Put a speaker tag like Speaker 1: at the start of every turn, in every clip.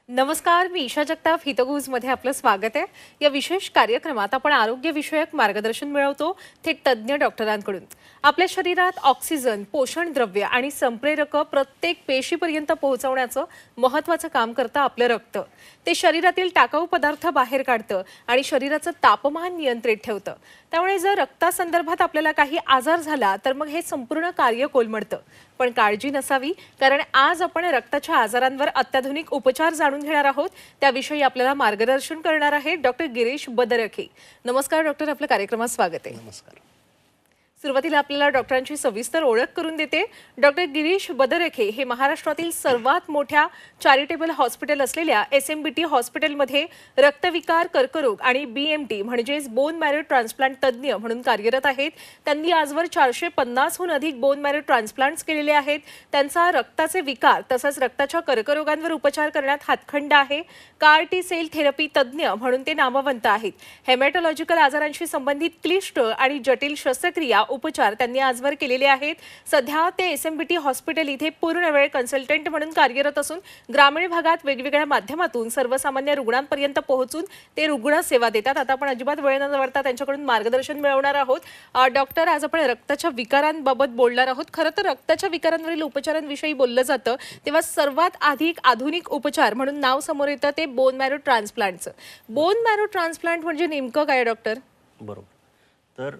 Speaker 1: नमस्कार, मी ईशा जगताप. हितगुजमध्ये आपलं स्वागत आहे. या विशेष कार्यक्रमात आपण आरोग्यविषयक मार्गदर्शन मिळवतो थेट तज्ज्ञ डॉक्टरांकडून. आपल्या शरीरात ऑक्सिजन, पोषण द्रव्य आणि संप्रेरक प्रत्येक पेशीपर्यंत पोहोचवण्याचं महत्त्वाचं काम करतं आपलं रक्त. ते शरीरातील टाकाऊ पदार्थ बाहेर काढतं आणि शरीराचं तापमान नियंत्रित ठेवतं. त्यामुळे जर रक्तासंदर्भात आपल्याला काही आजार झाला तर मग हे संपूर्ण कार्य कोलमडतं. पण काळजी नसावी, कारण आज आपण रक्ताच्या आजारांवर अत्याधुनिक उपचार जाणून घेणार आहोत. त्याविषयी आपल्याला मार्गदर्शन करणार आहेत डॉक्टर गिरीश बदरखे. नमस्कार डॉक्टर, आपल्या कार्यक्रमात स्वागत आहे.
Speaker 2: नमस्कार.
Speaker 1: सुरुवातीला आपल्याला डॉक्टरांची सविस्तर ओळख करून देते. डॉक्टर गिरीश बदरखे हे महाराष्ट्रातील सर्वात मोठ्या चॅरिटेबल हॉस्पिटल असलेल्या SMBT हॉस्पिटलमध्ये रक्तविकार, कर्करोग आणि BMT म्हणजेच बोन मॅरो ट्रान्सप्लांट तज्ज्ञ म्हणून कार्यरत आहेत. त्यांनी आजवर 450हून अधिक बोन मॅरो ट्रान्सप्लांट्स केलेले आहेत. त्यांचा रक्ताचे विकार तसंच रक्ताच्या कर्करोगांवर उपचार करण्यात हातखंडा आहे. CAR-T सेल थेरपी तज्ज्ञ म्हणून ते नामवंत आहेत. हेमॅटॉलॉजिकल आजारांशी संबंधित क्लिष्ट आणि जटिल शस्त्रक्रिया उपचार त्यांनी आजवर केलेले आहेत. सध्या ते SMBT हॉस्पिटल इथे पूर्णवेळ कन्सल्टंट म्हणून कार्यरत असून ग्रामीण भागात वेगवेगळ्या माध्यमातून सर्वसामान्य रुग्णांपर्यंत पोहोचून ते रुग्ण सेवा देतात. आता आपण अजिबात वेळ न घालवता त्यांच्याकडून मार्गदर्शन मिळवणार आहोत. डॉक्टर, आज आपण रक्ताच्या विकारांबाबत बोलणार आहोत. खरं तर रक्ताच्या विकारांवरील उपचारांविषयी बोललं जातं तेव्हा सर्वात अधिक आधुनिक उपचार म्हणून नाव समोर येतं ते बोन मॅरो ट्रान्सप्लांटचं. बोन मॅरो ट्रान्सप्लांट म्हणजे नेमकं काय डॉक्टर?
Speaker 2: बरोबर. तर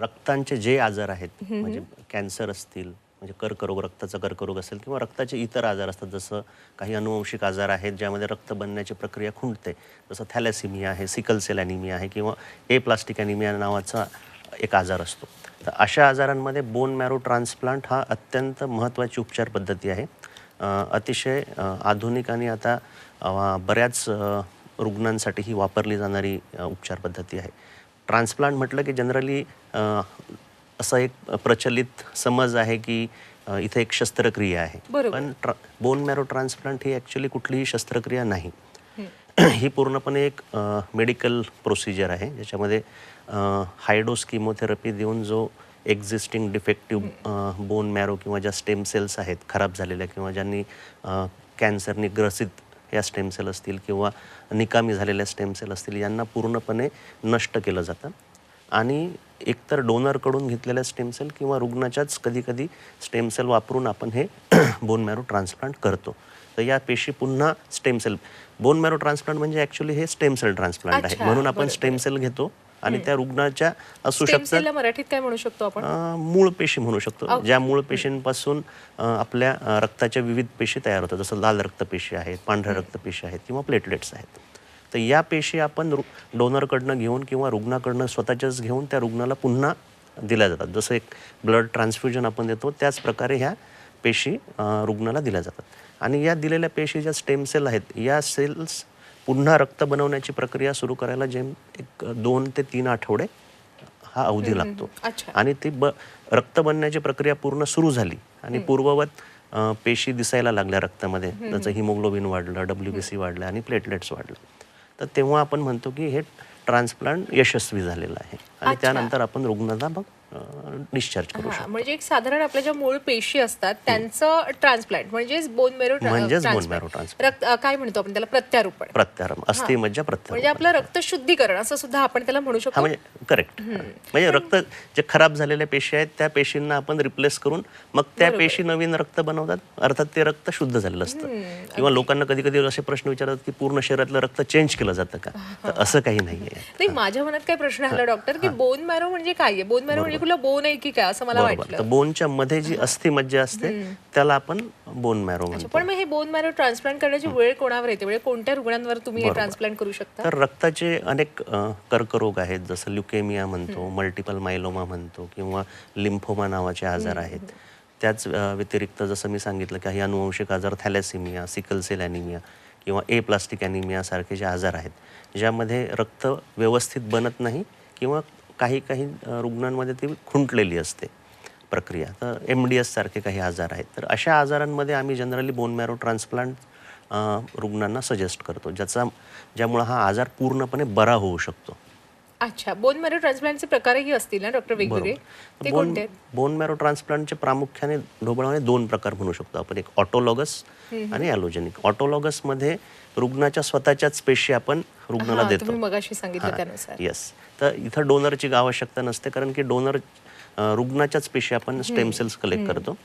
Speaker 2: रक्तांचे जे आजार आहेत, म्हणजे कॅन्सर असतील, म्हणजे कर्करोग, रक्ताचा कर्करोग असेल किंवा रक्ताचे इतर आजार असतात, जसं काही अनुवंशिक आजार आहेत ज्यामध्ये रक्त बनण्याची प्रक्रिया खुंटते, जसं थॅलेसिमिया आहे, सिकल सेल ॲनिमिया आहे किंवा एप्लास्टिक ॲनिमिया नावाचा एक आजार असतो. तर अशा आजारांमध्ये बोन मॅरो ट्रान्सप्लांट हा अत्यंत महत्त्वाची उपचार पद्धती आहे. अतिशय आधुनिक आणि आता बऱ्याच रुग्णांसाठी ही वापरली जाणारी उपचार पद्धती आहे. ट्रान्सप्लांट म्हटलं की जनरली असा एक प्रचलित समज आहे की इथे एक शस्त्रक्रिया आहे, पण बोन मॅरो ट्रान्सप्लांट ही ॲक्च्युली कुठलीही शस्त्रक्रिया नाही. ही पूर्णपणे एक मेडिकल प्रोसिजर आहे ज्याच्यामध्ये हायडोस किमोथेरपी देऊन जो एक्झिस्टिंग डिफेक्टिव्ह बोन मॅरो किंवा ज्या स्टेम सेल्स आहेत खराब झालेल्या किंवा ज्यांनी कॅन्सरनी ग्रसित या स्टेम सेल असतील किंवा निकामी झालेल्या स्टेम सेल असतील यांना पूर्णपणे नष्ट केलं जातं आणि एकतर डोनरकडून घेतलेल्या स्टेम सेल किंवा रुग्णाच्याच कधीकधी स्टेम सेल वापरून आपण हे बोन मॅरो ट्रान्सप्लांट करतो. तर या पेशी पुन्हा stem cell, bone marrow transplant म्हणजे ॲक्च्युली हे स्टेम सेल ट्रान्सप्लांट आहे, म्हणून आपण स्टेम सेल घेतो आणि त्या रुग्णाच्या असू शकतात,
Speaker 1: मराठीत काय म्हणू शकतो आपण,
Speaker 2: मूळ पेशी म्हणू शकतो, ज्या मूळ पेशींपासून आपल्या रक्ताच्या विविध पेशी तयार होतात, जसं लाल रक्तपेशी आहेत, पांढऱ्या रक्तपेशी आहेत किंवा प्लेटलेट्स आहेत. तर या पेशी आपण डोनरकडनं घेऊन किंवा रुग्णाकडनं स्वतःच्याच घेऊन त्या रुग्णाला पुन्हा दिल्या जातात. जसं एक ब्लड ट्रान्सफ्युजन आपण देतो त्याच प्रकारे ह्या पेशी रुग्णाला दिल्या जातात. आणि या दिलेल्या पेशी ज्या स्टेम सेल आहेत, या सेल्स पुन्हा रक्त बनवण्याची प्रक्रिया सुरू करायला एक 2 ते 3 आठवडे हा अवधी लागतो. आणि ती रक्त बनण्याची प्रक्रिया पूर्ण सुरू झाली आणि पूर्ववत पेशी दिसायला लागल्या रक्तामध्ये, त्याचं हिमोग्लोबिन वाढलं, WBC वाढलं आणि प्लेटलेट्स वाढलं, तर तेव्हा आपण म्हणतो की हे ट्रान्सप्लांट यशस्वी झालेलं आहे आणि त्यानंतर आपण रुग्णाला मग डिस्चार्ज करू शकतो.
Speaker 1: म्हणजे एक साधारण आपल्या ज्या मूळ पेशी असतात त्यांचं ट्रान्सप्लांट म्हणजेच बोन मॅरो ट्रान्सप्लांट, काय म्हणतो आपण त्याला,
Speaker 2: प्रत्यारोपण, अस्थिमज्जा प्रत्यारोपण,
Speaker 1: म्हणजे आपलं रक्त शुद्धीकरण असं सुद्धा आपण त्याला म्हणू शकतो.
Speaker 2: म्हणजे करेक्ट. म्हणजे रक्त जे खराब झालेल्या पेशी आहेत त्या पेशींना आपण रिप्लेस करून मग त्या पेशी नवीन रक्त बनवतात, अर्थात ते रक्त शुद्ध झालेलं असतं. किंवा लोकांना कधी कधी असे प्रश्न विचारतात की पूर्ण शरीरातलं रक्त चेंज केलं जातं का, तर असं काही नाहीये.
Speaker 1: नाही, माझ्या मनात काय प्रश्न आला डॉक्टर की बोन मॅरो म्हणजे काय आहे? बोन मॅरो म्हणजे कुठला बोन आहे की काय असं मला वाटलं.
Speaker 2: तर बोनच्या मध्ये जी अस्थिमज्जा असते त्याला आपण बोन मॅरो म्हणतो.
Speaker 1: पण मग हे बोन मॅरो ट्रान्सप्लांट करण्याची वेळ कोणावर येते, म्हणजे कोणत्या रुग्णांवर तुम्ही हे ट्रान्सप्लांट करू शकता?
Speaker 2: तर रक्ताचे अनेक कर्करोग आहेत, जसं ल्युकेमिया म्हणतो, मल्टिपल मायलोमा म्हणतो किंवा लिम्फोमा नावाचे आजार आहेत. त्याच व्यतिरिक्त जसं मी सांगितलं काही अनुवंशिक आजार, थॅलेसिमिया, सिकल सेल ॲनिमिया किंवा एप्लास्टिक ॲनिमिया सारखे जे आजार आहेत ज्यामध्ये रक्त व्यवस्थित बनत नाही किंवा काही रुग्णांमध्ये ती खुंटलेली असते प्रक्रिया, तर MDS सारखे काही आजार आहेत. तर अशा आजारांमध्ये आम्ही जनरली बोन मॅरो ट्रान्सप्लांट रुग्णांना सजेस्ट करतो, ज्यामुळे हा आजार पूर्णपणे बरा होऊ शकतो.
Speaker 1: अच्छा, बोन मॅरो ट्रान्सप्लांटचे प्रकारही असतील ना डॉक्टर वेगवेगळे? ते कोणते आहेत?
Speaker 2: बोन मॅरो ट्रान्सप्लांटचे प्रामुख्याने ढोबळाने दोन प्रकार म्हणू शकतो आपण, एक ऑटोलॉगस आणि ॲलोजेनिक. ऑटोलॉगस मध्ये रुग्णाच्या स्वतःच्याच पेशी आपण रुग्णाला देतो.
Speaker 1: तुम्ही मगाशी सांगितलं त्यानुसार.
Speaker 2: येस. तर इथं डोनरची आवश्यकता नसते, कारण की डोनर रुग्णाच्याच पेशी आपण स्टेम सेल्स कलेक्ट करतो.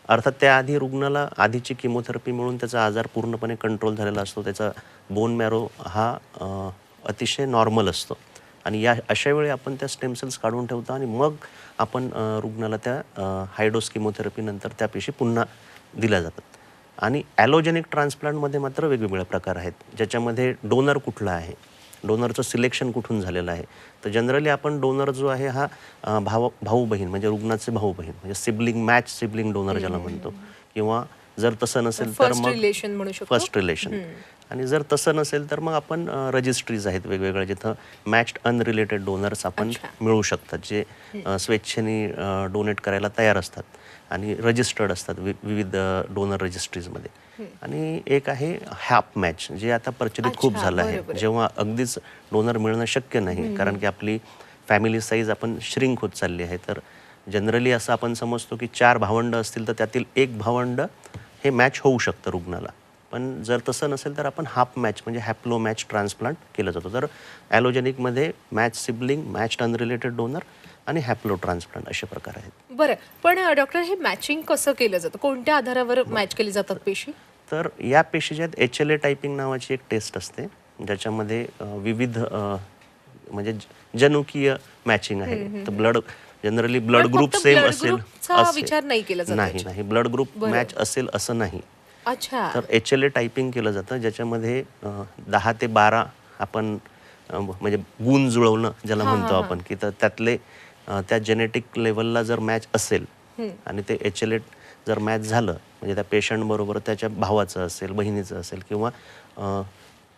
Speaker 2: अर्थात त्याआधी रुग्णाला आधीची किमोथेरपी मिळून त्याचा आजार पूर्णपणे कंट्रोल झालेला असतो. त्याचा बोन मॅरो हा अतिशय नॉर्मल असतो आणि अशा वेळी आपण त्या स्टेम सेल्स काढून ठेवतो आणि मग आपण रुग्णाला त्या हायडोस किमोथेरपीनंतर त्या पेशी पुन्हा दिल्या जातात. आणि ॲलोजेनिक ट्रान्सप्लांटमध्ये मात्र वेगवेगळे प्रकार आहेत, ज्याच्यामध्ये डोनर कुठला आहे, डोनरचं सिलेक्शन कुठून झालेलं आहे. तर जनरली आपण डोनर जो आहे हा भाऊ बहीण म्हणजे रुग्णाचे भाऊ बहीण म्हणजे सिबलिंग मॅच सिबलिंग डोनर ज्याला म्हणतो, किंवा जर तसं नसेल तर
Speaker 1: फर्स्ट
Speaker 2: मग
Speaker 1: रिलेशन म्हणू शकतो.
Speaker 2: First relation. आणि जर तसं नसेल तर मग आपण रजिस्ट्रीज आहेत वेगवेगळ्या, जिथं मॅच्ड अनरिलेटेड डोनर्स आपण मिळू शकतात, जे स्वेच्छेने डोनेट करायला तयार असतात आणि रजिस्टर्ड असतात विविध डोनर रजिस्ट्रीजमध्ये. आणि एक आहे हॅप मॅच, जे आता प्रचलित खूप झालं आहे, जेव्हा अगदीच डोनर मिळणं शक्य नाही, कारण की आपली फॅमिली साईज आपण श्रिंक होत चालली आहे. तर जनरली असं आपण समजतो की 4 भावंड असतील तर त्यातील एक भावंड हे मॅच होऊ शकतं रुग्णाला. पण जर तसं नसेल तर आपण हाफ मॅच म्हणजे हॅप्लो मॅच ट्रान्सप्लांट केलं जातं. तर ॲलोजेनिकमध्ये match sibling, matched unrelated donor आणि हॅप्लो ट्रान्सप्लांट असे प्रकार आहेत.
Speaker 1: बरं, पण डॉक्टर हे मॅचिंग कसं केलं जातं? कोणत्या आधारावर मॅच केली जातात पेशी?
Speaker 2: तर या पेशी ज्या आहेत, HLA टायपिंग नावाची एक टेस्ट असते, ज्याच्यामध्ये विविध म्हणजे जनुकीय मॅचिंग आहे. तर blood generally blood group same असेल
Speaker 1: विचार नाही केला जात?
Speaker 2: नाही, ब्लड ग्रुप मॅच असेल असं नाही.
Speaker 1: अच्छा.
Speaker 2: तर HLA टायपिंग केलं जातं, ज्याच्यामध्ये 10 ते 12 आपण म्हणजे गुण जुळवणं ज्याला म्हणतो आपण, की तर त्यातले त्या जेनेटिक लेवलला जर मॅच असेल आणि ते HLA जर मॅच झालं म्हणजे त्या पेशंट बरोबर त्याच्या भावाचं असेल, बहिणीचं असेल, किंवा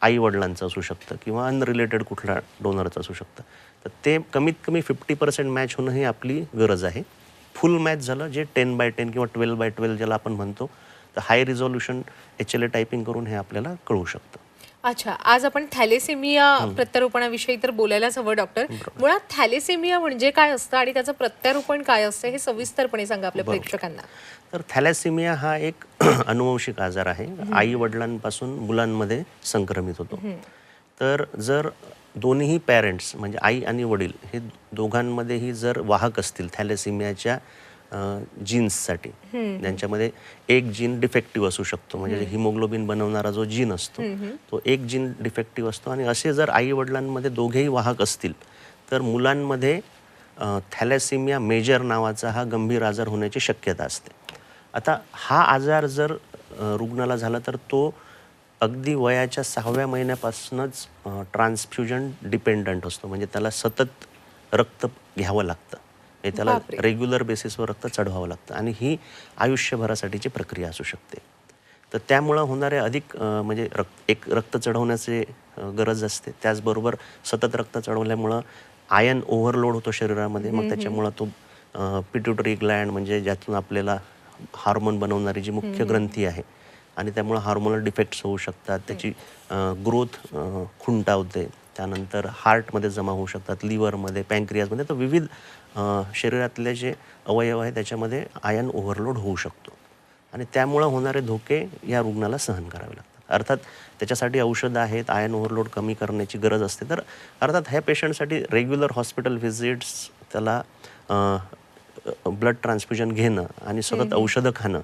Speaker 2: आई वडिलांचं असू शकतं, किंवा अनरिलेटेड कुठल्या डोनरचं असू शकतं, तर ते कमीत कमी 50% मॅच होणं ही आपली गरज आहे. फुल मॅच झालं, जे 10/10 किंवा 12/12 ज्याला आपण म्हणतो, तर हाय रिझॉल्युशन HLA टायपिंग करून हे आपल्याला कळू शकतं.
Speaker 1: अच्छा, आज आपण थॅलेसेमिया प्रत्यारोपणाविषयी तर बोलायलाच हवं डॉक्टर. मुळात थॅलेसेमिया म्हणजे काय असतं आणि त्याचं प्रत्यारोपण काय असतं हे सविस्तरपणे सांगा आपल्या प्रेक्षकांना.
Speaker 2: तर थॅलेसेमिया हा एक अनुवंशिक आजार आहे, आई वडिलांपासून मुलांमध्ये संक्रमित होतो. तर जर दोन्ही पॅरेंट्स म्हणजे आई आणि वडील हे दोघांमध्येही जर वाहक असतील थॅलेसेमियाच्या जीन्ससाठी, ज्यांच्यामध्ये एक जीन डिफेक्टिव्ह असू शकतो, म्हणजे हिमोग्लोबिन बनवणारा जो जीन असतो तो एक जीन डिफेक्टिव्ह असतो, आणि असे जर आई वडिलांमध्ये दोघेही वाहक असतील तर मुलांमध्ये थॅलेसेमिया मेजर नावाचा हा गंभीर आजार होण्याची शक्यता असते. आता हा आजार जर रुग्णाला झाला तर तो अगदी वयाच्या 6व्या महिन्यापासूनच ट्रान्सफ्युजन डिपेंडंट असतो, म्हणजे त्याला सतत रक्त घ्यावं लागतं, त्याला रेग्युलर बेसिसवर रक्त चढवावं लागतं, आणि ही आयुष्यभरासाठीची प्रक्रिया असू शकते. तर त्यामुळं होणारे अधिक म्हणजे एक रक्त चढवण्याची गरज असते, त्याचबरोबर सतत रक्त चढवल्यामुळं आयर्न ओव्हरलोड होतो शरीरामध्ये. मग त्याच्यामुळं तो पिट्युटरी ग्लँड म्हणजे ज्यातून आपल्याला हार्मोन बनवणारी जी मुख्य ग्रंथी आहे, आणि त्यामुळं हार्मोनल डिफेक्ट्स होऊ शकतात, त्याची ग्रोथ खुंटावते, त्यानंतर हार्टमध्ये जमा होऊ शकतात, लिव्हरमध्ये, पँक्रियाजमध्ये. तर विविध शरीरातले जे अवयव आहे त्याच्यामध्ये आयर्न ओव्हरलोड होऊ शकतो, आणि त्यामुळं होणारे धोके या रुग्णाला सहन करावे लागतात. अर्थात त्याच्यासाठी औषधं आहेत, आयर्न ओव्हरलोड कमी करण्याची गरज असते. तर अर्थात ह्या पेशंटसाठी रेग्युलर हॉस्पिटल व्हिजिट्स, त्याला ब्लड ट्रान्सफ्युजन घेणं आणि सतत औषधं खाणं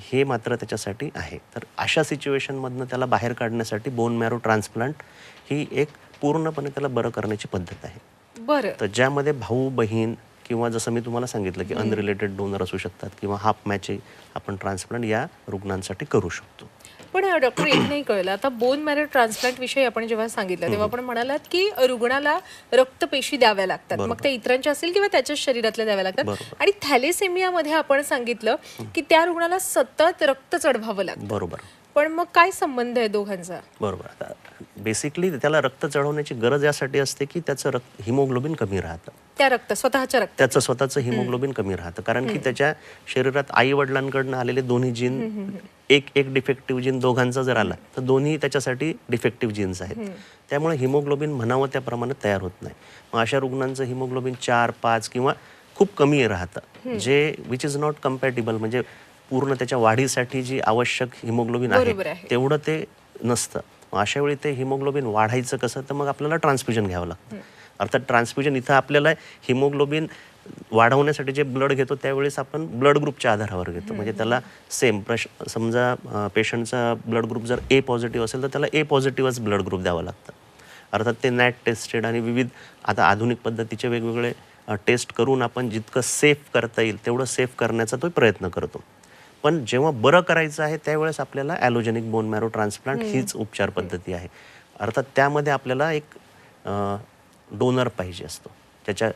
Speaker 2: हे मात्र त्याच्यासाठी आहे. तर अशा सिच्युएशनमधनं त्याला बाहेर काढण्यासाठी बोन मॅरो ट्रान्सप्लांट ही एक पूर्णपणे त्याला बरं करण्याची पद्धत आहे.
Speaker 1: बरं.
Speaker 2: तर ज्यामध्ये भाऊ बहीण किंवा जसं मी तुम्हाला सांगितलं की अनरिलेटेड डोनर असू शकतात, किंवा हाफ मॅच आपण ट्रान्सप्लांट या रुग्णांसाठी करू शकतो.
Speaker 1: पण डॉक्टर एक नाही कळलं, आता बोन मॅरो ट्रान्सप्लांट विषयी आपण जेव्हा सांगितलं तेव्हा आपण म्हणालात की रुग्णाला रक्तपेशी द्याव्या लागतात, मग त्या इतरांच्या असतील किंवा त्याच्याच शरीरातल्या द्याव्या लागतात. आणि थॅलेसेमियामध्ये आपण सांगितलं की त्या रुग्णाला सतत रक्त चढवावं लागतं.
Speaker 2: बरोबर.
Speaker 1: पण मग काय संबंध आहे दोघांचा?
Speaker 2: बरोबर. आता बेसिकली त्याला रक्त चढवण्याची गरज यासाठी असते की त्याचं हिमोग्लोबिन कमी राहतं,
Speaker 1: स्वतःच्या रक्त.
Speaker 2: त्याचं स्वतःचं हिमोग्लोबिन कमी राहतं, कारण की त्याच्या शरीरात आई वडिलांकडनं आलेले दोन्ही जीन, एक डिफेक्टिव्ह जीन दोघांचा जर आला तर दोन्ही त्याच्यासाठी डिफेक्टिव्ह जीन्स आहेत. त्यामुळे हिमोग्लोबिन म्हणावं त्या प्रमाणात तयार होत नाही. मग अशा रुग्णांचं हिमोग्लोबिन 4, 5 किंवा खूप कमी राहतं, जे विच इज नॉट कम्पॅटेबल, म्हणजे पूर्ण त्याच्या वाढीसाठी जी आवश्यक हिमोग्लोबिन
Speaker 1: बरोबर
Speaker 2: आहे
Speaker 1: आहे.
Speaker 2: तेवढं ते नसतं. मग अशा वेळी ते हिमोग्लोबिन वाढायचं कसं, तर मग आपल्याला ट्रान्सफ्युजन घ्यावं लागतं. अर्थात ट्रान्सफ्युजन इथं आपल्याला हिमोग्लोबिन वाढवण्यासाठी जे ब्लड घेतो त्यावेळेस आपण ब्लड ग्रुपच्या आधारावर घेतो. म्हणजे त्याला सेम समजा पेशंटचा ब्लड ग्रुप जर ए पॉझिटिव्ह असेल तर त्याला ए पॉझिटिव्हच ब्लड ग्रुप द्यावं लागतं. अर्थात ते नॅट टेस्टेड आणि विविध आता आधुनिक पद्धतीचे वेगवेगळे टेस्ट करून आपण जितकं सेफ करता येईल तेवढं सेफ करण्याचा तो प्रयत्न करतो. पण जेव्हा बरं करायचं आहे त्यावेळेस आपल्याला ॲलोजेनिक बोन मॅरो ट्रान्सप्लांट हीच उपचार पद्धती आहे. अर्थात त्यामध्ये आपल्याला एक डोनर पाहिजे असतो, त्याच्या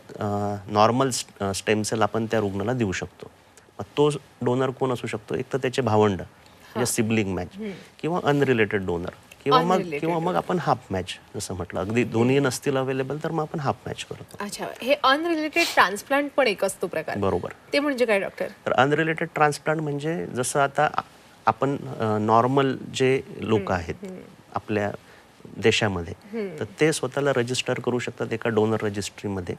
Speaker 2: नॉर्मल स्टेम सेल आपण त्या रुग्णाला देऊ शकतो. मग तो डोनर कोण असू शकतो, एक तर त्याचे भावंड म्हणजे सिबलिंग मॅच, किंवा अनरिलेटेड डोनर, किंवा मग आपण हाफ मॅच जसं म्हटलं. अगदी दोन्ही नसतील अवेलेबल तर मग आपण हाफ मॅच करतो.
Speaker 1: अच्छा, हे अनरिलेटेड ट्रान्सप्लांट पण एक असतो प्रकार.
Speaker 2: बरोबर.
Speaker 1: ते म्हणजे काय डॉक्टर?
Speaker 2: तर अनरिलेटेड ट्रान्सप्लांट म्हणजे जसं आता आपण नॉर्मल जे लोक आहेत आपल्या देशामध्ये, तर ते स्वतःला रजिस्टर करू शकतात एका डोनर रजिस्ट्रीमध्ये,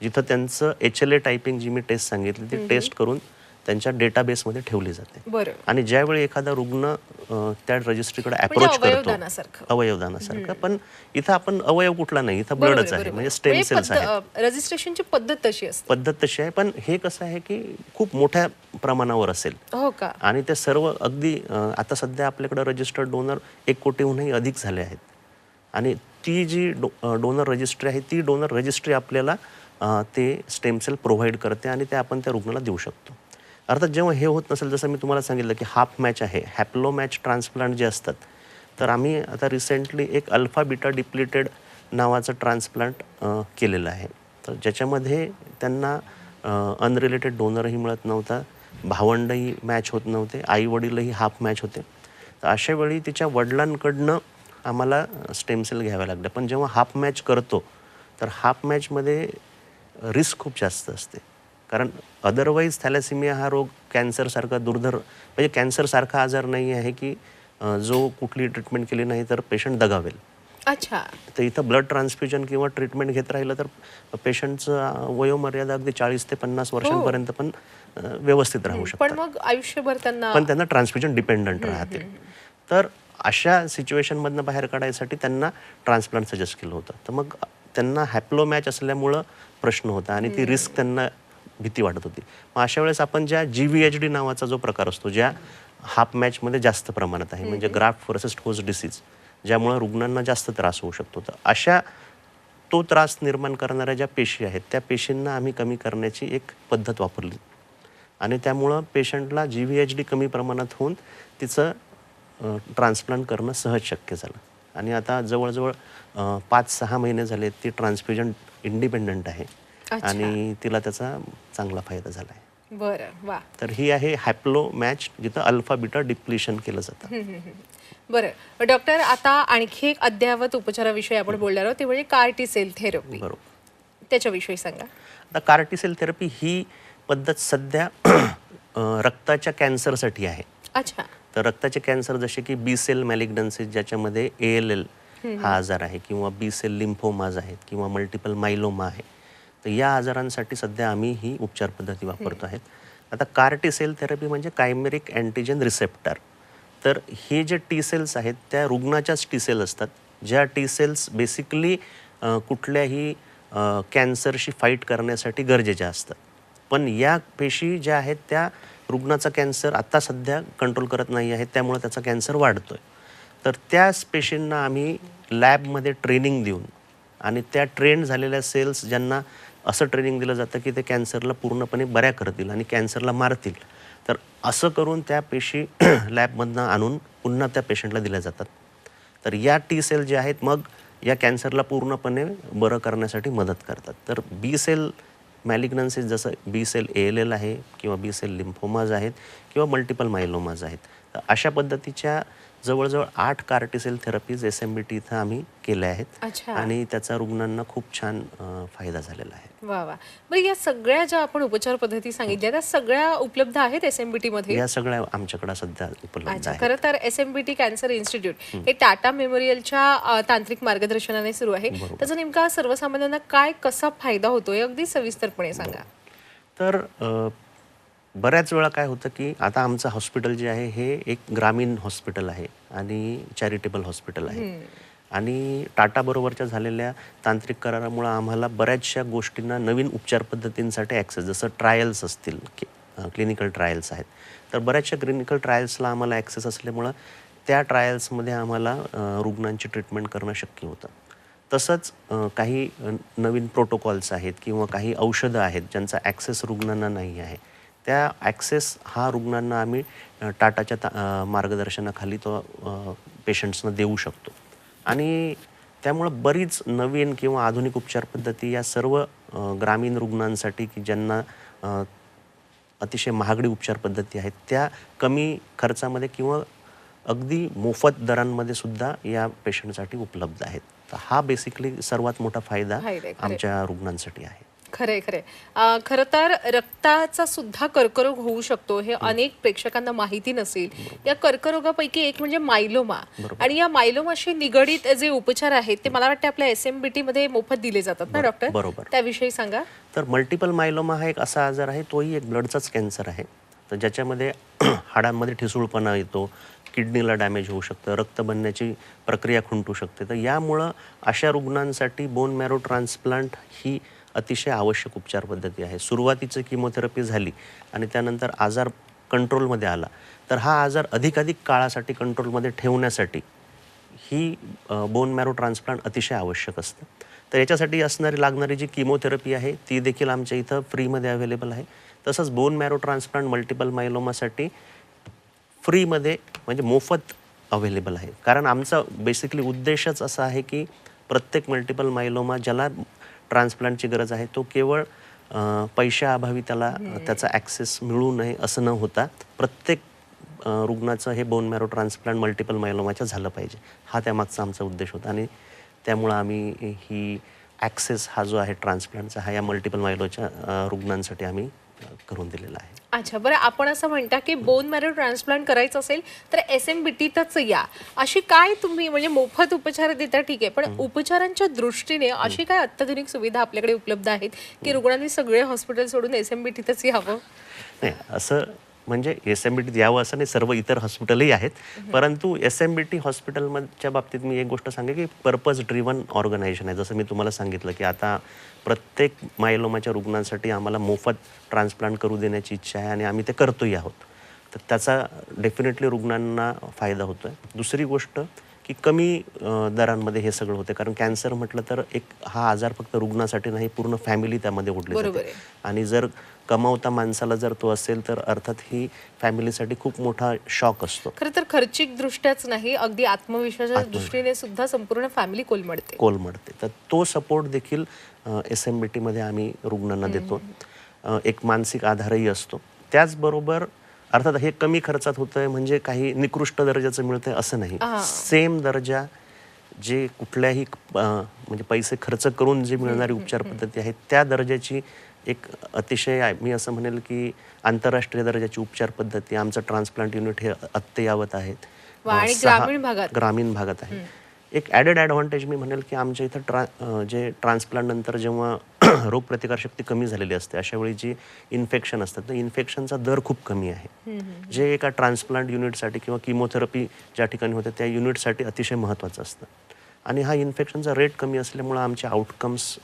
Speaker 2: जिथं त्यांचं HLA टायपिंग जी मी टेस्ट सांगितली ती टेस्ट करून त्यांच्या डेटाबेसमध्ये ठेवली जाते.
Speaker 1: बरं.
Speaker 2: आणि ज्यावेळी एखादा रुग्ण त्या रजिस्ट्रीकडे अप्रोच करतो, अवयवदानासारखं, पण इथं आपण अवयव कुठला नाही, इथं ब्लडच आहे, म्हणजे स्टेम सेल्स आहेत.
Speaker 1: रजिस्ट्रेशनची पद्धत तशी असते.
Speaker 2: पद्धत तशी आहे, पण हे कसं आहे की खूप मोठ्या प्रमाणावर असेल.
Speaker 1: हो का?
Speaker 2: आणि ते सर्व अगदी आता सध्या आपल्याकडे रजिस्टर्ड डोनर 1 कोटीहूनही अधिक झाले आहेत. आणि ती जी डोनर रजिस्ट्री आहे ती डोनर रजिस्ट्री आपल्याला ते स्टेम सेल प्रोव्हाइड करते आणि ते आपण त्या रुग्णाला देऊ शकतो. अर्थात जेव्हा हे होत नसेल, जसं मी तुम्हाला सांगितलं की हाफ मॅच आहे, हॅप्लो मॅच ट्रान्सप्लांट जे असतात, तर आम्ही आता रिसेंटली एक अल्फा बीटा डिप्लिटेड नावाचं ट्रान्सप्लांट केलेलं आहे. तर ज्याच्यामध्ये त्यांना अनरिलेटेड डोनरही मिळत नव्हता, भावंडही मॅच होत नव्हते, आई वडीलही हाफ मॅच होते. तर अशा वेळी तिच्या वडिलांकडनं आम्हाला स्टेम सेल घ्यावे लागले. पण जेव्हा हाफ मॅच करतो तर हाफ मॅचमध्ये रिस्क खूप जास्त असते, कारण अदरवाईज थॅलेसिमिया हा रोग कॅन्सरसारखा दुर्धर, म्हणजे कॅन्सरसारखा आजार नाही आहे की जो कुठली ट्रीटमेंट केली नाही तर पेशंट दगावेल.
Speaker 1: अच्छा.
Speaker 2: तर इथं ब्लड ट्रान्सफ्युजन किंवा ट्रीटमेंट घेत राहिलं तर पेशंटचं वयोमर्यादा अगदी 40 ते 50 वर्षांपर्यंत पण व्यवस्थित राहू शकतात.
Speaker 1: पण मग आयुष्यभर
Speaker 2: त्यांना ट्रान्सफ्युजन डिपेंडंट राहते. तर अशा सिच्युएशनमधनं बाहेर काढायसाठी त्यांना ट्रान्सप्लांट सजेस्ट केलं होतं. तर मग त्यांना हॅप्लो मॅच असल्यामुळं प्रश्न होता आणि ती रिस्क त्यांना भीती वाटत होती. मग अशा वेळेस आपण ज्या GVHD नावाचा जो प्रकार असतो, ज्या हाफ मॅचमध्ये जास्त प्रमाणात आहे, म्हणजे ग्राफ्ट व्हर्सेस होस्ट डिसीज, ज्यामुळे रुग्णांना जास्त त्रास होऊ शकतो, तर अशा तो त्रास निर्माण करणाऱ्या ज्या पेशी आहेत त्या पेशींना आम्ही कमी करण्याची एक पद्धत वापरली आणि त्यामुळं पेशंटला GVHD कमी प्रमाणात होऊन तिचं ट्रान्सप्लांट करणं सहज शक्य झालं. आणि आता जवळजवळ 5-6 महिने झाले ती ट्रान्सफ्युजन इंडिपेंडंट आहे आणि तिला त्याचा चांगला फायदा झाला आहे.
Speaker 1: बरं, वा.
Speaker 2: तर ही आहे हॅप्लो मॅच, जिथं अल्फा बीटा डिप्लिशन केलं जातं.
Speaker 1: बरं डॉक्टर, आता आणखी एक अद्ययावत उपचाराविषयी आपण बोलणार आहोत, ते म्हणजे CAR-T सेल थेरपी.
Speaker 2: बरोबर.
Speaker 1: त्याच्याविषयी सांगा.
Speaker 2: आता CAR-T सेल थेरपी ही पद्धत सध्या रक्ताच्या कॅन्सरसाठी आहे.
Speaker 1: अच्छा.
Speaker 2: तर रक्ताचे कॅन्सर जसे की बी सेल मॅलिग्नन्सीज, ज्याच्यामध्ये ALL हा आजार आहे, किंवा बी सेल लिम्फोमाज आहेत, किंवा मल्टिपल मायलोमा आहे, तर या आजारांसाठी सध्या आम्ही ही उपचार पद्धती वापरतो आहेत. आता CAR-T सेल थेरपी म्हणजे कायमेरिक अँटीजन रिसेप्टर. तर हे जे टी सेल्स आहेत त्या रुग्णाच्याच टी सेल असतात, ज्या टी सेल्स बेसिकली कुठल्याही कॅन्सरशी फाईट करण्यासाठी गरजेच्या असतात. पण या पेशी ज्या आहेत त्या रुग्णाचा कॅन्सर आता सध्या कंट्रोल करत नाही आहे, त्यामुळे त्याचा कॅन्सर वाढतोय. तर त्याच पेशींना आम्ही लॅबमध्ये ट्रेनिंग देऊन आणि त्या ट्रेन झालेल्या सेल्स ज्यांना असं ट्रेनिंग दिलं जातं की ते कॅन्सरला पूर्णपणे बऱ्या करतील आणि कॅन्सरला मारतील, तर असं करून त्या पेशी लॅबमधनं आणून पुन्हा त्या पेशंटला दिल्या जातात. तर या टी सेल जे आहेत मग या कॅन्सरला पूर्णपणे बरं करण्यासाठी मदत करतात. तर बी सेल मॅलिग्नन्सीज जसं बी सेल ALL आहे, किंवा बी सेल लिम्फोमाज आहेत, किंवा मल्टिपल मायलोमाज आहेत, तर अशा पद्धतीच्या जवळजवळ 8 कार्टिसेल थेरपीज SMBT इथं आम्ही केल्या आहेत
Speaker 1: अच्छा.
Speaker 2: आणि त्याचा रुग्णांना खूप छान फायदा झालेला आहे.
Speaker 1: वा वा. बरं, या सगळ्या ज्या आपण उपचार पद्धती सांगितल्या त्या सगळ्या उपलब्ध आहेत SMBT मध्ये?
Speaker 2: या सगळ्या आमच्याकडे सध्या उपलब्ध
Speaker 1: अच्छा.
Speaker 2: आहेत.
Speaker 1: खरं तर SMBT कॅन्सर इन्स्टिट्यूट हे टाटा मेमोरियलच्या तांत्रिक मार्गदर्शनाने सुरू आहे. त्याचा नेमका सर्वसामान्यांना काय कसा फायदा होतोय अगदी सविस्तरपणे सांगा.
Speaker 2: तर बऱ्याच वेळा काय होतं की आता आमचं हॉस्पिटल जे आहे हे एक ग्रामीण हॉस्पिटल आहे आणि चॅरिटेबल हॉस्पिटल आहे आणि टाटा बरोबरच्या झालेल्या तांत्रिक करारामुळे आम्हाला बऱ्याचशा गोष्टींना नवीन उपचार पद्धतींसाठी ॲक्सेस, जसं ट्रायल्स असतील, क्लिनिकल ट्रायल्स आहेत, तर बऱ्याचशा क्लिनिकल ट्रायल्सला आम्हाला ॲक्सेस असल्यामुळं त्या ट्रायल्समध्ये आम्हाला रुग्णांची ट्रीटमेंट करणं शक्य होतं. तसंच काही नवीन प्रोटोकॉल्स आहेत किंवा काही औषधं आहेत ज्यांचा ॲक्सेस रुग्णांना नाही आहे, त्या ॲक्सेस हा रुग्णांना आम्ही टाटाच्या मार्गदर्शनाखाली तो पेशंट्सना देऊ शकतो आणि त्यामुळं बरीच नवीन किंवा आधुनिक उपचार पद्धती या सर्व ग्रामीण रुग्णांसाठी की ज्यांना अतिशय महागडी उपचार पद्धती आहेत त्या कमी खर्चामध्ये किंवा अगदी मोफत दरांमध्ये सुद्धा या पेशंटसाठी उपलब्ध आहेत. तर हा बेसिकली सर्वात मोठा फायदा आमच्या रुग्णांसाठी आहे.
Speaker 1: खरे खरे. खरं तर रक्ताचा सुद्धा कर्करोग होऊ शकतो हे अनेक प्रेक्षकांना माहिती नसेल. या कर्करोगापैकी एक म्हणजे मायलोमा आणि या मायलोमाशी निगडीत जे उपचार आहेत ते मला वाटतं आपल्या SMBT मध्ये मोफत दिले जातात ना डॉक्टर?
Speaker 2: बरोबर.
Speaker 1: त्याविषयी सांगा.
Speaker 2: तर मल्टिपल मायलोमा हा एक असा आजार आहे, तोही एक ब्लडचाच कॅन्सर आहे, तर ज्याच्यामध्ये हाडांमध्ये ठिसूळपणा येतो, किडनीला डॅमेज होऊ शकतं, रक्त बनण्याची प्रक्रिया खुंटू शकते. तर यामुळं अशा रुग्णांसाठी बोन मॅरो ट्रान्सप्लांट ही अतिशय आवश्यक उपचार पद्धती आहे. सुरुवातीची किमोथेरपी झाली आणि त्यानंतर आजार कंट्रोलमध्ये आला तर हा आजार अधिकाधिक काळासाठी कंट्रोलमध्ये ठेवण्यासाठी ही बोन मॅरो ट्रान्सप्लांट अतिशय आवश्यक असतं. तर याच्यासाठी लागणारी जी किमोथेरपी आहे ती देखील आमच्या इथं फ्रीमध्ये अवेलेबल आहे. तसंच बोन मॅरो ट्रान्सप्लांट मल्टिपल मायलोमासाठी फ्रीमध्ये म्हणजे मोफत अवेलेबल आहे. कारण आमचा बेसिकली उद्देशच असा आहे की प्रत्येक मल्टिपल मायलोमा ज्याला ट्रान्सप्लांटची गरज आहे तो केवळ पैशाअभावी त्याचा ॲक्सेस मिळू नये असं न होता प्रत्येक रुग्णाचं हे बोन मॅरो ट्रान्सप्लांट मल्टिपल मायलोमाच्या झालं पाहिजे, हा त्यामागचा आमचा उद्देश होता आणि त्यामुळं आम्ही ही ॲक्सेस हा जो आहे ट्रान्सप्लांटचा हा या मल्टिपल मायलोच्या रुग्णांसाठी आम्ही करून दिलेला आहे.
Speaker 1: अच्छा. बरं, आपण असं म्हणता की बोन मॅरो ट्रान्सप्लांट करायचं असेल तर SMBTतच या, अशी काय तुम्ही म्हणजे मोफत उपचार देता ठीक आहे, पण उपचारांच्या दृष्टीने अशी काय अत्याधुनिक सुविधा आपल्याकडे उपलब्ध आहेत की रुग्णांनी सगळे हॉस्पिटल सोडून SMBTतच यावं?
Speaker 2: नाही, असं म्हणजे SMBT यावं असं नाही, सर्व इतर हॉस्पिटलही आहेत, परंतु SMBT हॉस्पिटलच्या बाबतीत मी एक गोष्ट सांगेन की पर्पज ड्रिव्हन ऑर्गनायझेशन आहे. जसं मी तुम्हाला सांगितलं की आता प्रत्येक मायलोमाच्या रुग्णांसाठी आम्हाला मोफत ट्रान्सप्लांट करू देण्याची इच्छा आहे आणि आम्ही ते करतोही आहोत. तर त्याचा डेफिनेटली रुग्णांना फायदा होतो आहे. दुसरी गोष्ट की कमी दरांमध्ये हे सगळं होतं, कारण कॅन्सर म्हटलं तर हा आजार फक्त रुग्णासाठी नाही, पूर्ण फॅमिली त्यामध्ये ओढली जाते आणि जर कमावता माणसाला जर तो असेल तर अर्थात ही फॅमिलीसाठी खूप मोठा शॉक असतो.
Speaker 1: खरं तर खर्चिक दृष्ट्याच नाही, अगदी आत्मविश्वासाच्या दृष्टीने सुद्धा संपूर्ण फॅमिली कोलमडते.
Speaker 2: तर तो सपोर्ट देखील SMBT मध्ये आम्ही रुग्णांना देतो. एक मानसिक आधारही असतो. त्याचबरोबर अर्थात हे कमी खर्चात होतंय म्हणजे काही निकृष्ट दर्जाचं मिळतंय असं नाही. सेम दर्जा जे कुठल्याही म्हणजे पैसे खर्च करून जी मिळणारी उपचार पद्धती आहे त्या दर्जाची एक अतिशय मी असं म्हणेल की आंतरराष्ट्रीय दर्जाची उपचार पद्धती आमचं ट्रान्सप्लांट युनिट हे अद्ययावत आहेत. ग्रामीण भागात आहे. एक ॲडेड ॲडव्हान्टेज मी म्हणेल की आमच्या इथं जे ट्रान्सप्लांट नंतर जेव्हा रोगप्रतिकारशक्ती कमी झालेली असते अशा वेळी जी इन्फेक्शन असतात तर इन्फेक्शनचा दर खूप कमी आहे, जे एका ट्रान्सप्लांट युनिटसाठी किंवा किमोथेरपी ज्या ठिकाणी होते त्या युनिटसाठी अतिशय महत्त्वाचं असतं आणि हा इन्फेक्शनचा रेट कमी असल्यामुळे आमचे आउटकम्स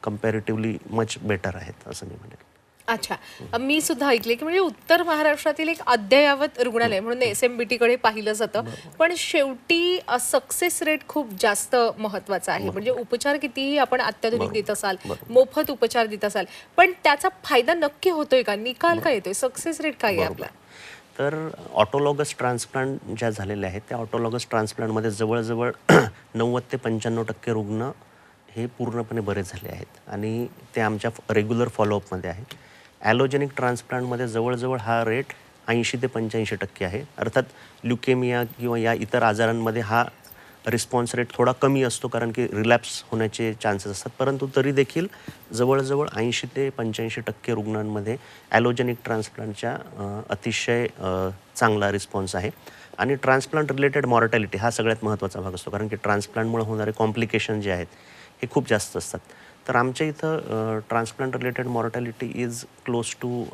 Speaker 2: कम्पॅरेटिव्हली मच बेटर आहेत असं मी म्हणेल.
Speaker 1: अच्छा. मी सुद्धा ऐकले की म्हणजे उत्तर महाराष्ट्रातील एक अद्ययावत रुग्णालय म्हणून SMBT कडे पाहिलं जातं, पण शेवटी सक्सेस रेट खूप जास्त महत्वाचा आहे. म्हणजे उपचार कितीही आपण अत्याधुनिक देत असाल, मोफत उपचार देत असाल, पण त्याचा फायदा नक्की होतोय का, निकाल काय येतोय, सक्सेस रेट काय आहे आपला?
Speaker 2: तर ऑटोलॉगस ट्रान्सप्लांट ज्या झालेल्या आहेत त्या ऑटोलॉगस ट्रान्सप्लांटमध्ये जवळजवळ 90 ते 95% रुग्ण हे पूर्णपणे बरे झाले आहेत आणि ते आमच्या रेग्युलर फॉलोअपमध्ये आहे. ॲलोजेनिक ट्रान्सप्लांटमध्ये जवळजवळ हा रेट 80 ते 85% आहे. अर्थात ल्युकेमिया किंवा या इतर आजारांमध्ये हा रिस्पॉन्स रेट थोडा कमी असतो, कारण की रिलॅप्स होण्याचे चान्सेस असतात. परंतु तरी देखील जवळजवळ 80 ते 85% रुग्णांमध्ये ॲलोजेनिक ट्रान्सप्लांटच्या अतिशय चांगला रिस्पॉन्स आहे. आणि ट्रान्सप्लांट रिलेटेड मॉर्टॅलिटी हा सगळ्यात महत्त्वाचा भाग असतो, कारण की ट्रान्सप्लांटमुळे होणारे कॉम्प्लिकेशन जे आहेत हे खूप जास्त असतात. तर आमच्या इथं transplant related mortality is close to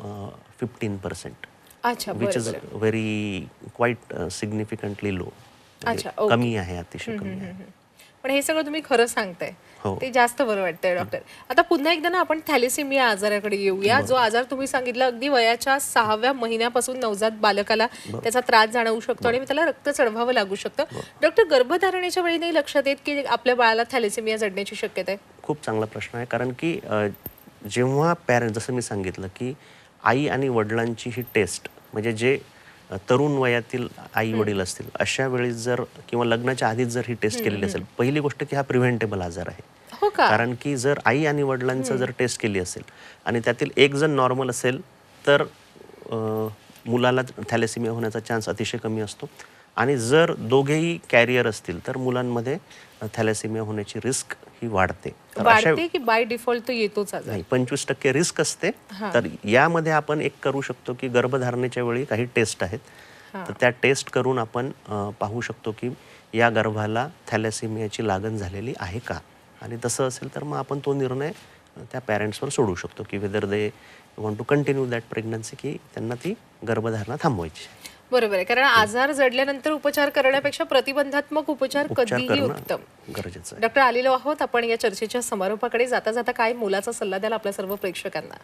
Speaker 2: 15%,
Speaker 1: अच्छा,
Speaker 2: विच इज
Speaker 1: बरं.
Speaker 2: Very quite significantly low.
Speaker 1: अच्छा, ओके.
Speaker 2: कमी आहे, अतिशय कमी आहे.
Speaker 1: पण हे सगळं तुम्ही खरं सांगताय,
Speaker 2: हो.
Speaker 1: ते जास्त बरं वाटतंय डॉक्टर. आता पुन्हा एकदा ना आपण थॅलेसेमिया आजाराकडे येऊया. जो आजार तुम्ही सांगितला अगदी वयाच्या 6व्या महिन्यापासून नवजात बालकाला त्याचा त्रास जाणवू शकतो आणि त्याला रक्त चढवावं लागू शकतं. डॉक्टर, गर्भधारणेच्या वेळी नाही लक्षात येत की आपल्या बाळाला थॅलेसेमिया जडण्याची शक्यता आहे?
Speaker 2: खूप चांगला प्रश्न आहे, कारण की जेव्हा पॅरेंट, जसं मी सांगितलं की आई आणि वडिलांची ही टेस्ट, म्हणजे जे तरुण वयातील आई वडील असतील अशा वेळी जर किंवा लग्नाच्या आधीच जर ही टेस्ट केलेली असेल, पहिली गोष्ट की हा प्रिव्हेंटेबल आजार आहे.
Speaker 1: हो का?
Speaker 2: कारण की जर आई आणि वडिलांचं जर टेस्ट केली असेल आणि त्यातील एक जण नॉर्मल असेल तर मुलाला थॅलेसेमिया होण्याचा चान्स अतिशय कमी असतो. आणि जर दोघेही कॅरियर असतील तर मुलांमध्ये थॅलेसेमिया होण्याची रिस्क ही वाढते. तर
Speaker 1: वाढते की बाय डिफॉल्ट तो येतोच आजार?
Speaker 2: नाही, 25% रिस्क असते. तर यामध्ये आपण एक करू शकतो की गर्भधारणेच्या वेळी काही टेस्ट आहेत, तर त्या टेस्ट करून आपण पाहू शकतो की या गर्भाला थॅलेसेमियाची लागण झालेली आहे का. आणि तसं असेल तर मग आपण तो निर्णय त्या पॅरेंट्सवर सोडू शकतो की whether they want to continue that pregnancy, की त्यांना ती गर्भधारणा थांबवायची.
Speaker 1: बरोबर आहे, कारण आजार जडल्यानंतर उपचार करण्यापेक्षा प्रतिबंधात्मक उपचार कधीही
Speaker 2: करणं
Speaker 1: उत्तम.
Speaker 2: गरजेचं आहे.
Speaker 1: डॉक्टर, आलेलो आहोत आपण या चर्चेच्या समारोपाकडे. जाता जाता काय मोलाचा सल्ला द्याल आपल्या सर्व प्रेक्षकांना?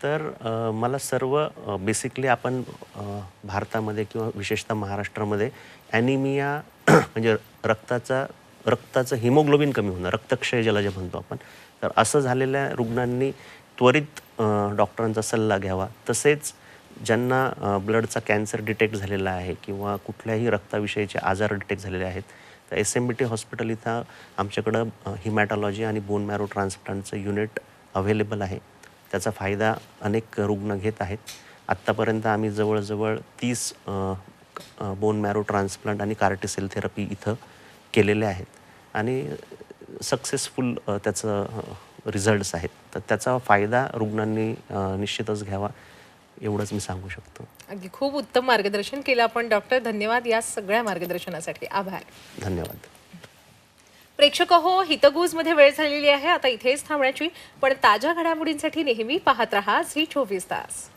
Speaker 2: तर मला सर्व बेसिकली आपण भारतामध्ये किंवा विशेषतः महाराष्ट्रामध्ये ॲनिमिया म्हणजे रक्ताचं हिमोग्लोबिन कमी होणं, रक्तक्षय ज्याला जे म्हणतो आपण, तर असं झालेल्या रुग्णांनी त्वरित डॉक्टरांचा सल्ला घ्यावा. तसेच ज्यांना ब्लडचा कॅन्सर डिटेक्ट झालेला आहे किंवा कुठल्याही रक्ताविषयीचे आजार डिटेक्ट झालेले आहेत, तर SMBT हॉस्पिटल इथं आमच्याकडं हिमॅटॉलॉजी आणि बोन मॅरो ट्रान्सप्लांटचं युनिट अवेलेबल आहे. त्याचा फायदा अनेक रुग्ण घेत आहेत. आत्तापर्यंत आम्ही जवळजवळ 30 बोन मॅरो ट्रान्सप्लांट आणि कार्टी सेल थेरपी इथं केलेले आहेत आणि सक्सेसफुल त्याचं रिझल्ट्स आहेत. तर त्याचा फायदा रुग्णांनी निश्चितच घ्यावा, एवढंच मी सांगू शकतो.
Speaker 1: अगदी खूप उत्तम मार्गदर्शन केलं आपण डॉक्टर. धन्यवाद या सगळ्या मार्गदर्शनासाठी. आभार.
Speaker 2: धन्यवाद.
Speaker 1: प्रेक्षक हो, हितगुजमध्ये वेळ झालेली आहे आता इथेच थांबण्याची, पण ताज्या घडामोडींसाठी नेहमी पाहत रहा झी 24 तास.